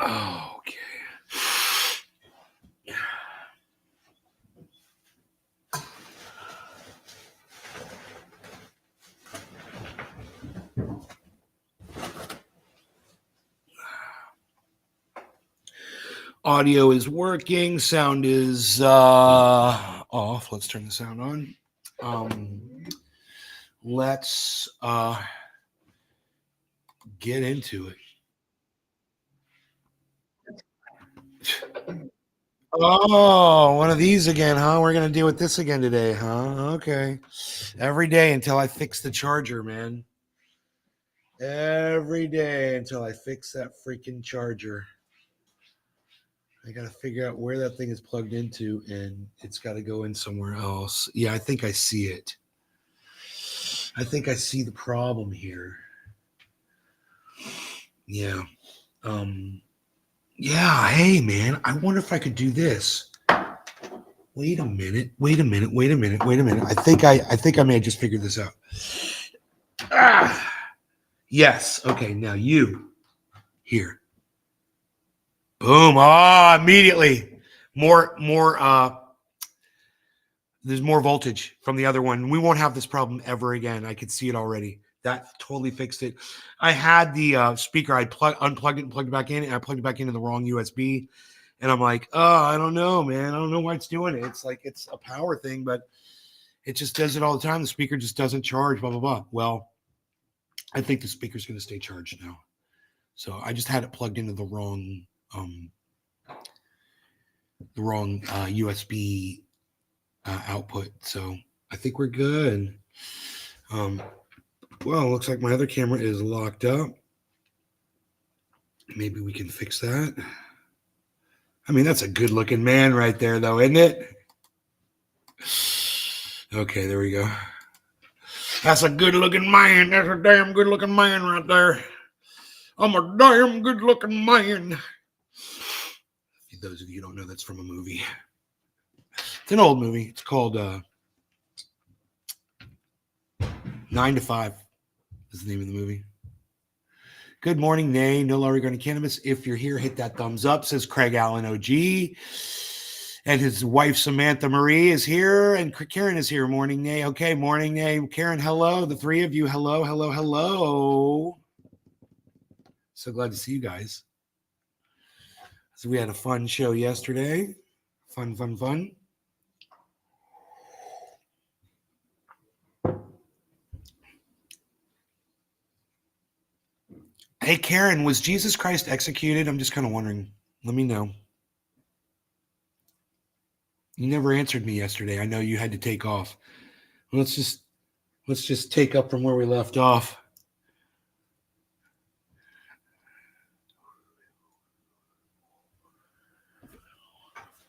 Okay. Audio is working. Sound is off. Let's turn the sound on. Let's get into it. Oh, one of these again, huh? We're going to deal with this again today, huh? Okay. Every day until I fix the charger, man. Every day until I fix that freaking charger. I got to figure out where that thing is plugged into, and it's got to go in somewhere else. Yeah, I think I see it. I think I see the problem here. Yeah. Yeah, hey man, I wonder if I could do this. Wait a minute. I think I may have just figured this out. Ah, yes. Okay, now you here. Boom. Ah, immediately. More there's more voltage from the other one. We won't have this problem ever again. I could see it already. That totally fixed it. I had the speaker, I unplugged it and plugged it back in, and I plugged it back into the wrong USB. And I'm like, oh, I don't know, man. I don't know why it's doing it. It's like it's a power thing, but it just does it all the time. The speaker just doesn't charge, blah, blah, blah. Well, I think the speaker's going to stay charged now. So I just had it plugged into the wrong USB output. So I think we're good. Well, looks like my other camera is locked up. Maybe we can fix that. I mean, that's a good looking man right there, though, isn't it? Okay, there we go. That's a good looking man. That's a damn good looking man right there. I'm a damn good looking man. Those of you who don't know, that's from a movie. It's an old movie. It's called 9 to 5 is the name of the movie. Good morning, Nay. No law regarding cannabis. If you're here, hit that thumbs up, says Craig Allen OG. And his wife, Samantha Marie, is here. And Karen is here. Morning, Nay. Okay, morning, Nay. Karen, hello. The three of you, hello, hello, hello. So glad to see you guys. So we had a fun show yesterday. Fun. Hey, Karen, was Jesus Christ executed? I'm just kind of wondering. Let me know. You never answered me yesterday. I know you had to take off. Let's just take up from where we left off.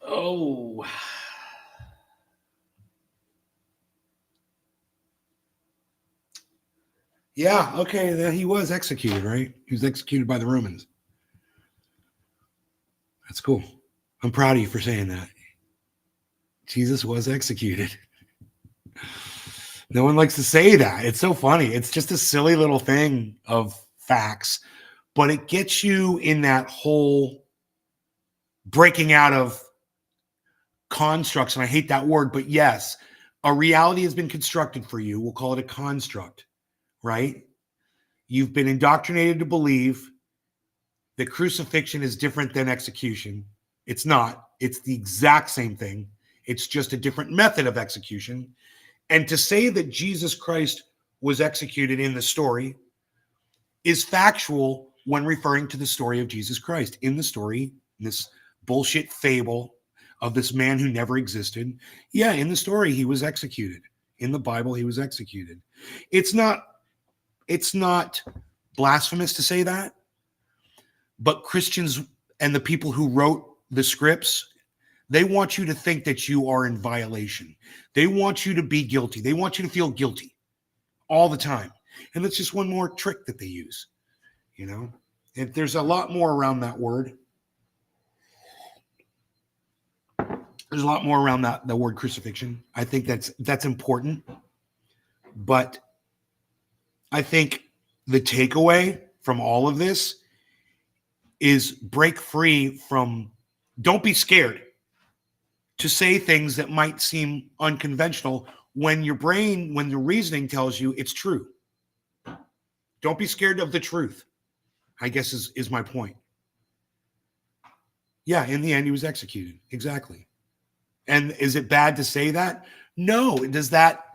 Oh. Yeah, okay, he was executed, right? He was executed by the Romans. That's cool. I'm proud of you for saying that. Jesus was executed. No one likes to say that. It's so funny. It's just a silly little thing of facts, but it gets you in that whole breaking out of constructs. And I hate that word, but yes, a reality has been constructed for you. We'll call it a construct, right? You've been indoctrinated to believe that crucifixion is different than execution. It's not. It's the exact same thing. It's just a different method of execution. And to say that Jesus Christ was executed in the story is factual when referring to the story of Jesus Christ. In the story, this bullshit fable of this man who never existed. Yeah, in the story, he was executed. In the Bible, he was executed. It's not blasphemous to say that, but Christians and the people who wrote the scripts, they want you to think that you are in violation. They want you to be guilty. They want you to feel guilty all the time. And that's just one more trick that they use, you know? And there's a lot more around that word. There's a lot more around the word crucifixion. I think that's important. But I think the takeaway from all of this is break free from, don't be scared to say things that might seem unconventional when your brain, when the reasoning tells you it's true. Don't be scared of the truth, I guess is my point. Yeah, in the end, he was executed. Exactly. And is it bad to say that? No. Does that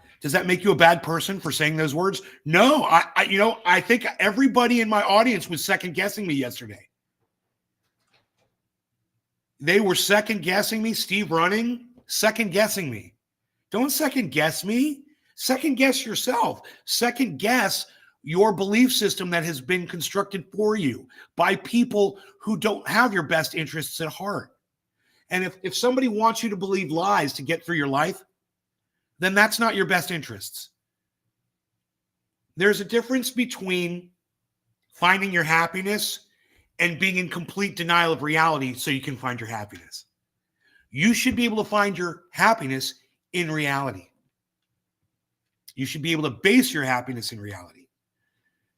make you a bad person for saying those words? No. I think everybody in my audience was second guessing me yesterday. They were second guessing me. Steve Running, second guessing me. Don't second guess me. Second guess yourself. Second guess your belief system that has been constructed for you by people who don't have your best interests at heart. And if somebody wants you to believe lies to get through your life, then that's not your best interests. There's a difference between finding your happiness and being in complete denial of reality so you can find your happiness. You should be able to find your happiness in reality. You should be able to base your happiness in reality.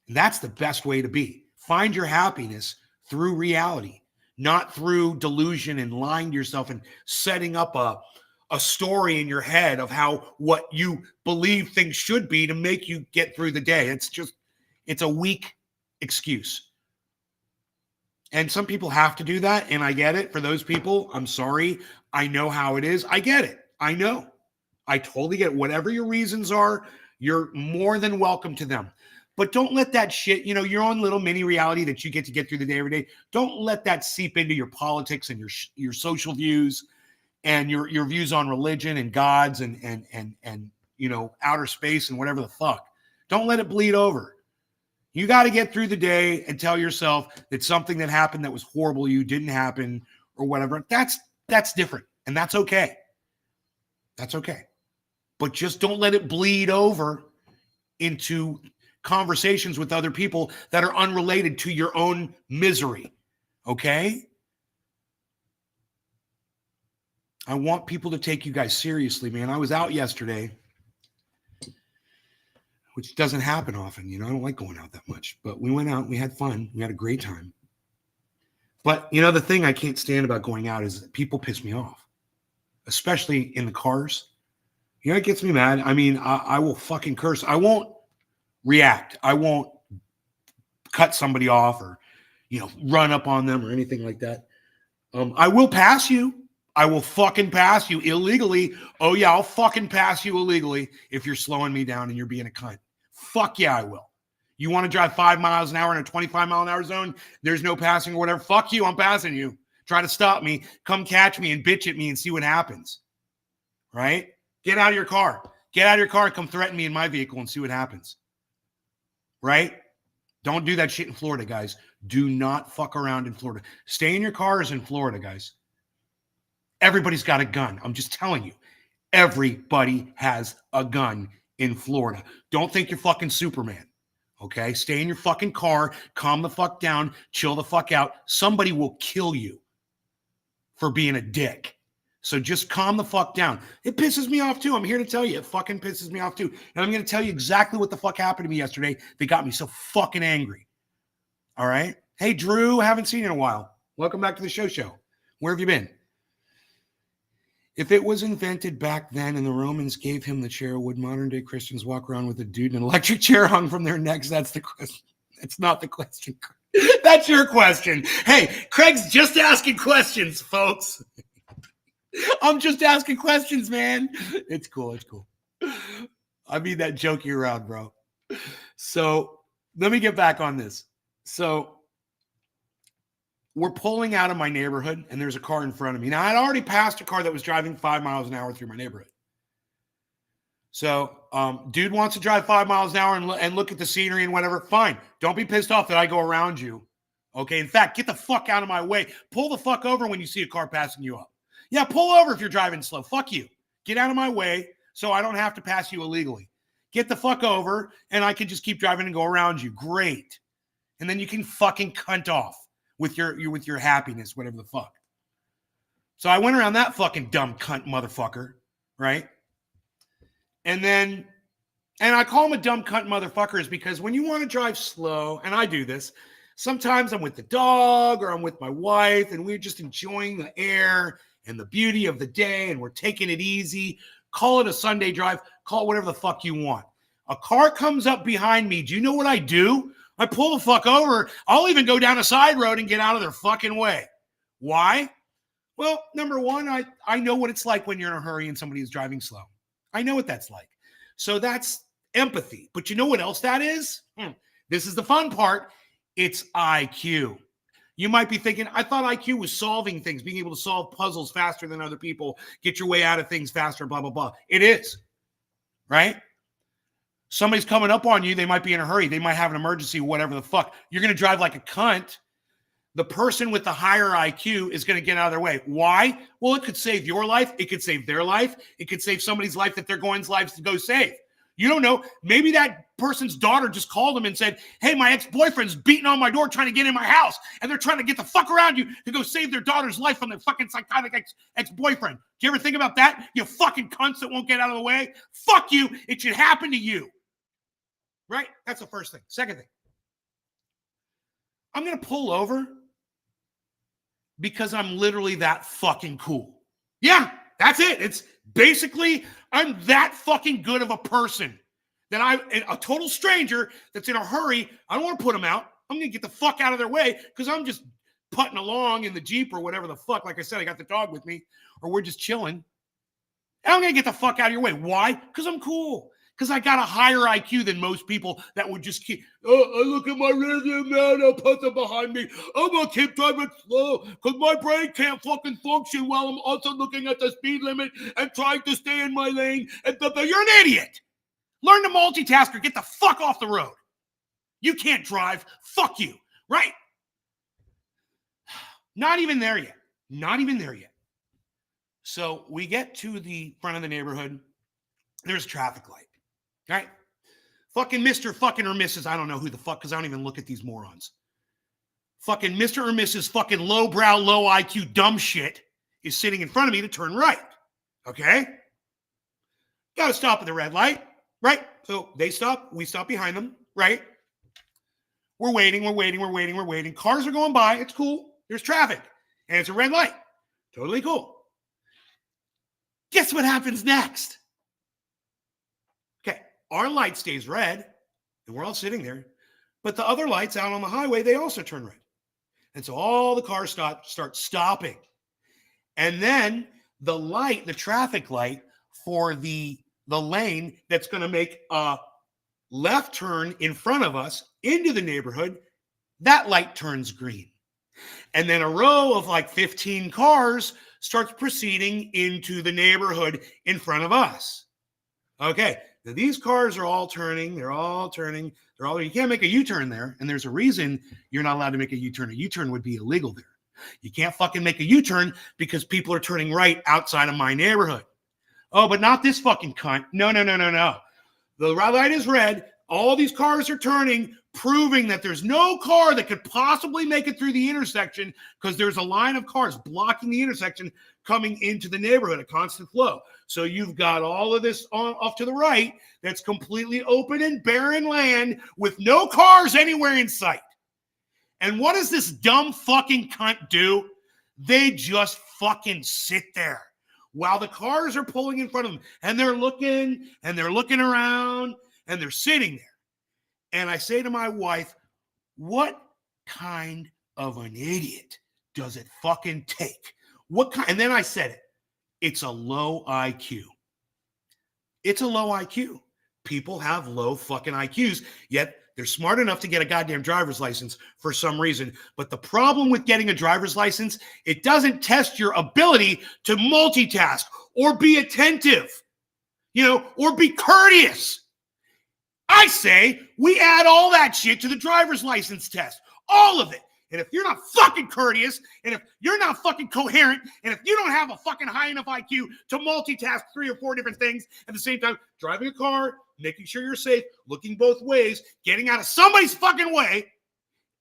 And that's the best way to be. Find your happiness through reality, not through delusion and lying to yourself and setting up a story in your head of what you believe things should be to make you get through the day. It's a weak excuse. And some people have to do that, and I get it. For those people, I'm sorry. I know how it is. I get it. I know. I totally get it. Whatever your reasons are, you're more than welcome to them. But don't let that shit, your own little mini reality that you get through the day every day, don't let that seep into your politics and your social views and your views on religion and gods and outer space and whatever the fuck. Don't let it bleed over. You got to get through the day and tell yourself that something that happened that was horrible to you didn't happen or whatever. That's different, and that's okay. That's okay. But just don't let it bleed over into conversations with other people that are unrelated to your own misery. Okay? I want people to take you guys seriously, man. I was out yesterday, which doesn't happen often. I don't like going out that much, but we went out, we had fun, we had a great time. But the thing I can't stand about going out is that people piss me off, especially in the cars. It gets me mad. I mean, I will fucking curse. I won't react. I won't cut somebody off or, run up on them or anything like that. I will pass you. I will fucking pass you illegally. Oh yeah, I'll fucking pass you illegally if you're slowing me down and you're being a cunt. Fuck yeah, I will. You want to drive 5 miles an hour in a 25 mile an hour zone? There's no passing or whatever. Fuck you, I'm passing you. Try to stop me. Come catch me and bitch at me and see what happens. Right? Get out of your car. Get out of your car and come threaten me in my vehicle and see what happens. Right? Don't do that shit in Florida, guys. Do not fuck around in Florida. Stay in your cars in Florida, guys. Everybody's got a gun. I'm just telling you. Everybody has a gun in Florida. Don't think you're fucking Superman. Okay? Stay in your fucking car. Calm the fuck down. Chill the fuck out. Somebody will kill you for being a dick. So just calm the fuck down. It pisses me off too. I'm here to tell you. It fucking pisses me off too. And I'm going to tell you exactly what the fuck happened to me yesterday that got me so fucking angry. All right? Hey, Drew. Haven't seen you in a while. Welcome back to the show. Where have you been? If it was invented back then and the Romans gave him the chair, would modern day Christians walk around with a dude in an electric chair hung from their necks? That's the question. That's not the question. That's your question. Hey, Craig's just asking questions, folks. I'm just asking questions, man. It's cool. It's cool. I mean that joking around, bro. So let me get back on this. So we're pulling out of my neighborhood, and there's a car in front of me. Now, I'd already passed a car that was driving 5 miles an hour through my neighborhood. So, dude wants to drive 5 miles an hour and look at the scenery and whatever. Fine. Don't be pissed off that I go around you. Okay? In fact, get the fuck out of my way. Pull the fuck over when you see a car passing you up. Yeah, pull over if you're driving slow. Fuck you. Get out of my way so I don't have to pass you illegally. Get the fuck over, and I can just keep driving and go around you. Great. And then you can fucking cunt off with your happiness, whatever the fuck. So I went around that fucking dumb cunt motherfucker, right? And I call him a dumb cunt motherfucker is because when you want to drive slow, and I do this, Sometimes I'm with the dog or I'm with my wife and we're just enjoying the air and the beauty of the day and we're taking it easy. Call it a Sunday drive. Call it whatever the fuck you want. A car comes up behind me. Do you know what I do? I pull the fuck over. I'll even go down a side road and get out of their fucking way. Why? Well, number one, I know what it's like when you're in a hurry and somebody is driving slow. I know what that's like. So that's empathy. But you know what else that is? This is the fun part. It's IQ. You might be thinking, I thought IQ was solving things, being able to solve puzzles faster than other people, get your way out of things faster, blah, blah, blah. It is, right? Somebody's coming up on you. They might be in a hurry. They might have an emergency, whatever the fuck. You're going to drive like a cunt. The person with the higher IQ is going to get out of their way. Why? Well, it could save your life. It could save their life. It could save somebody's life that they're going lives to go save. You don't know. Maybe that person's daughter just called them and said, hey, my ex-boyfriend's beating on my door trying to get in my house. And they're trying to get the fuck around you to go save their daughter's life from their fucking psychotic ex-boyfriend. Do you ever think about that? You fucking cunts that won't get out of the way. Fuck you. It should happen to you. Right? That's the first thing. Second thing. I'm going to pull over because I'm literally that fucking cool. Yeah, that's it. It's basically, I'm that fucking good of a person that a total stranger that's in a hurry, I don't want to put them out. I'm going to get the fuck out of their way because I'm just putting along in the Jeep or whatever the fuck. Like I said, I got the dog with me or we're just chilling. And I'm going to get the fuck out of your way. Why? Because I'm cool. Because I got a higher IQ than most people that would just keep, I look at my rearview mirror, I'll put them behind me. I'm going to keep driving slow because my brain can't fucking function while I'm also looking at the speed limit and trying to stay in my lane. And you're an idiot. Learn to multitask or get the fuck off the road. You can't drive. Fuck you. Right? Not even there yet. Not even there yet. So we get to the front of the neighborhood. There's a traffic light. Right? Fucking Mr. fucking or Mrs. I don't know who the fuck, because I don't even look at these morons. Fucking Mr. or Mrs. fucking lowbrow, low IQ, dumb shit is sitting in front of me to turn right. Okay? Gotta stop at the red light. Right? So they stop. We stop behind them. Right? We're waiting. Cars are going by. It's cool. There's traffic. And it's a red light. Totally cool. Guess what happens next? Our light stays red, and we're all sitting there. But the other lights out on the highway, they also turn red. And so all the cars start stopping. And then the traffic light for the lane that's going to make a left turn in front of us into the neighborhood, that light turns green. And then a row of like 15 cars starts proceeding into the neighborhood in front of us. Okay. Now, these cars are all turning. You can't make a U-turn there. And there's a reason you're not allowed to make a U-turn. A U-turn would be illegal there. You can't fucking make a U-turn because people are turning right outside of my neighborhood. Oh, but not this fucking cunt. No. The light is red. All these cars are turning, proving that there's no car that could possibly make it through the intersection because there's a line of cars blocking the intersection coming into the neighborhood, a constant flow. So you've got all of this off to the right that's completely open and barren land with no cars anywhere in sight. And what does this dumb fucking cunt do? They just fucking sit there while the cars are pulling in front of them. And they're looking around and they're sitting there. And I say to my wife, what kind of an idiot does it fucking take? And then I said it. It's a low IQ. It's a low IQ. People have low fucking IQs, yet they're smart enough to get a goddamn driver's license for some reason. But the problem with getting a driver's license, it doesn't test your ability to multitask or be attentive, or be courteous. I say we add all that shit to the driver's license test. All of it. And if you're not fucking courteous, and if you're not fucking coherent, and if you don't have a fucking high enough IQ to multitask 3 or 4 different things at the same time, driving a car, making sure you're safe, looking both ways, getting out of somebody's fucking way,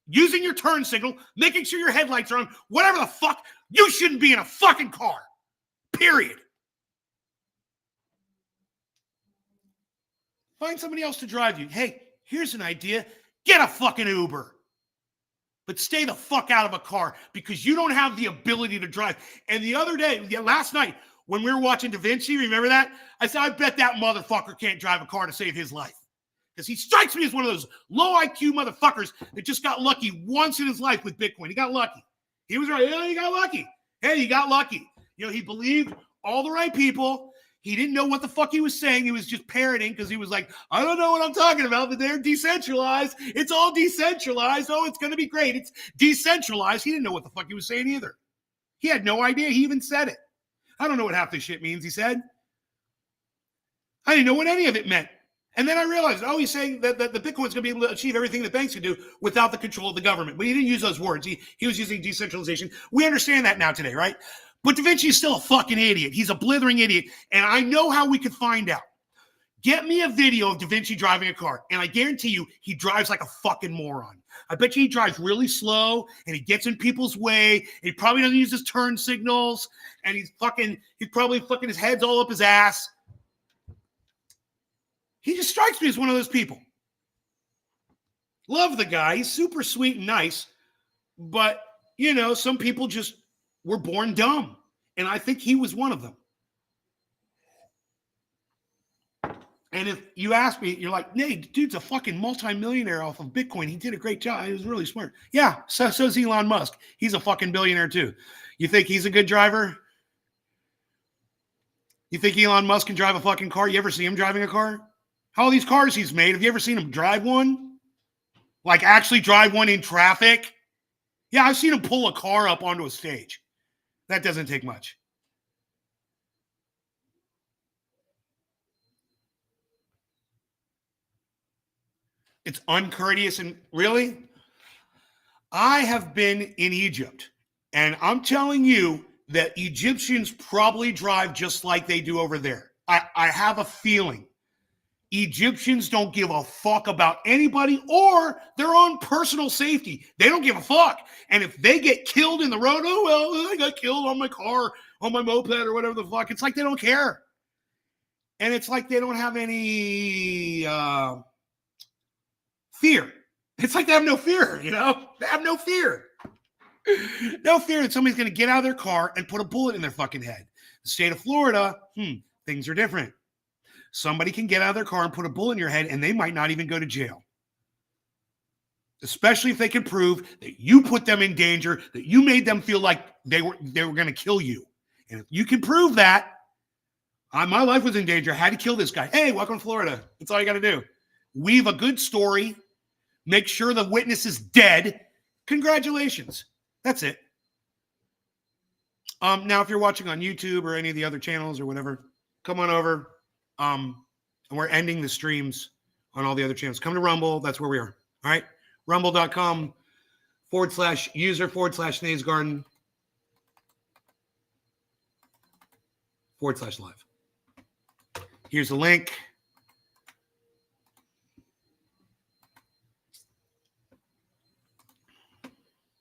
using your turn signal, making sure your headlights are on, whatever the fuck, you shouldn't be in a fucking car. Period. Find somebody else to drive you. Hey, here's an idea. Get a fucking Uber. but stay the fuck out of a car because you don't have the ability to drive. And the other day, last night, when we were watching Da Vinci, remember that? I said, I bet that motherfucker can't drive a car to save his life. Because he strikes me as one of those low IQ motherfuckers that just got lucky once in his life with Bitcoin. He got lucky. He was right. Yeah, he got lucky. Hey, he got lucky. He believed all the right people. He didn't know what the fuck he was saying. He was just parroting because he was like, I don't know what I'm talking about, but they're decentralized. It's all decentralized. Oh, it's going to be great. It's decentralized. He didn't know what the fuck he was saying either. He had no idea. He even said it. I don't know what half this shit means, he said. I didn't know what any of it meant. And then I realized, he's saying that the Bitcoin's going to be able to achieve everything that banks can do without the control of the government. But he didn't use those words. He was using decentralization. We understand that now today, right? But Da Vinci is still a fucking idiot. He's a blithering idiot. And I know how we could find out. Get me a video of Da Vinci driving a car, and I guarantee you he drives like a fucking moron. I bet you he drives really slow, and he gets in people's way, and he probably doesn't use his turn signals, and he's probably fucking his head's all up his ass. He just strikes me as one of those people. Love the guy. He's super sweet and nice, but, some people just were born dumb, and I think he was one of them. And if you ask me, you're like, Nay, dude's a fucking multimillionaire off of Bitcoin. He did a great job. He was really smart. Yeah, so's Elon Musk. He's a fucking billionaire too. You think he's a good driver? You think Elon Musk can drive a fucking car? You ever see him driving a car? How all these cars he's made, have you ever seen him drive one? Like actually drive one in traffic? Yeah, I've seen him pull a car up onto a stage. That doesn't take much. It's uncourteous. And really, I have been in Egypt, and I'm telling you that Egyptians probably drive just like they do over there. I have a feeling Egyptians don't give a fuck about anybody or their own personal safety. They don't give a fuck. And if they get killed in the road, oh, well, I got killed on my car, on my moped or whatever the fuck. It's like they don't care. And it's like they don't have any fear. It's like they have no fear, They have no fear. No fear that somebody's going to get out of their car and put a bullet in their fucking head. The state of Florida, things are different. Somebody can get out of their car and put a bullet in your head, and they might not even go to jail. Especially if they can prove that you put them in danger, that you made them feel like they were going to kill you. And if you can prove that, my life was in danger, I had to kill this guy. Hey, welcome to Florida. That's all you got to do. Weave a good story. Make sure the witness is dead. Congratulations. That's it. Now, if you're watching on YouTube or any of the other channels or whatever, come on over. And we're ending the streams on all the other channels. Come to Rumble. That's where we are. All right. Rumble.com/user/Naysgarden/live. Here's the link.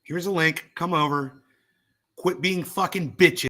Here's a link. Come over. Quit being fucking bitches.